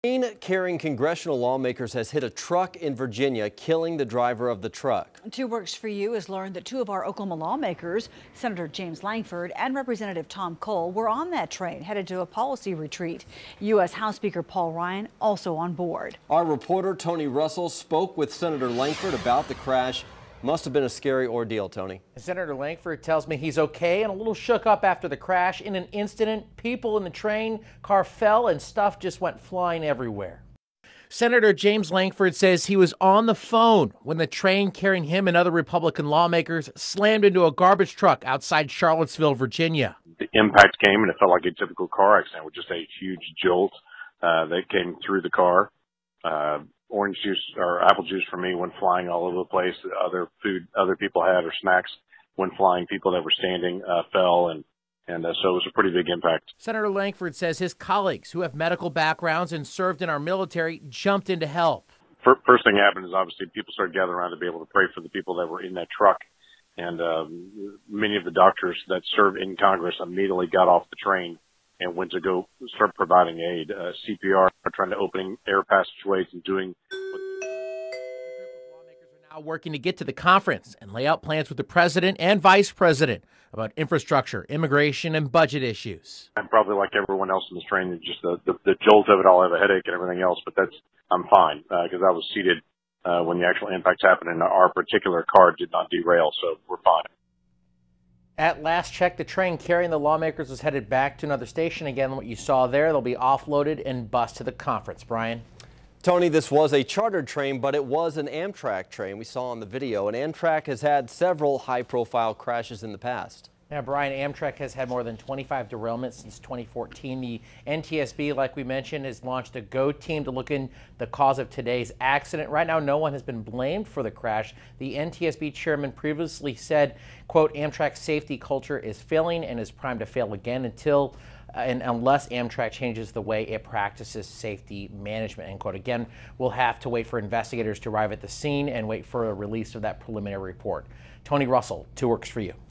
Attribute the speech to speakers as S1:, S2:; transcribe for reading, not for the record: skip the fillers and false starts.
S1: Carrying congressional lawmakers has hit a truck in Virginia, killing the driver of the truck.
S2: 2 Works for You has learned that 2 of our Oklahoma lawmakers, Senator James Lankford and Representative Tom Cole, were on that train headed to a policy retreat. U.S. House Speaker Paul Ryan also on board.
S1: Our reporter Tony Russell spoke with Senator Lankford about the crash. Must have been a scary ordeal, Tony.
S3: Senator Lankford tells me he's okay and a little shook up after the crash. In an instant, people in the train car fell and stuff just went flying everywhere. Senator James Lankford says he was on the phone when the train carrying him and other Republican lawmakers slammed into a garbage truck outside Charlottesville, Virginia.
S4: The impact came and it felt like a typical car accident with just a huge jolt that came through the car. Orange juice or apple juice for me went flying all over the place. Other food other people had or snacks went flying. People that were standing fell, and so it was a pretty big impact.
S3: Senator Lankford says his colleagues who have medical backgrounds and served in our military jumped in to help.
S4: First thing happened is obviously people started gathering around to be able to pray for the people that were in that truck. And many of the doctors that serve in Congress immediately got off the train and went to go start providing aid, CPR, trying to open air passageways and doing.
S3: A group of lawmakers are now working to get to the conference and lay out plans with the president and vice president about infrastructure, immigration, and budget issues.
S4: I'm probably like everyone else in this train, just the jolt of it all. I have a headache and everything else, but I'm fine because I was seated when the actual impacts happened, and our particular car did not derail, so we're fine.
S3: At last check, the train carrying the lawmakers was headed back to another station. Again, what you saw there, they'll be offloaded and bused to the conference. Brian?
S1: Tony, this was a chartered train, but it was an Amtrak train we saw on the video. And Amtrak has had several high-profile crashes in the past.
S3: Now, Brian, Amtrak has had more than 25 derailments since 2014. The NTSB, like we mentioned, has launched a GO team to look into the cause of today's accident. Right now, no one has been blamed for the crash. The NTSB chairman previously said, quote, Amtrak's safety culture is failing and is primed to fail again unless Amtrak changes the way it practices safety management, end quote. Again, we'll have to wait for investigators to arrive at the scene and wait for a release of that preliminary report. Tony Russell, 2 Works for You.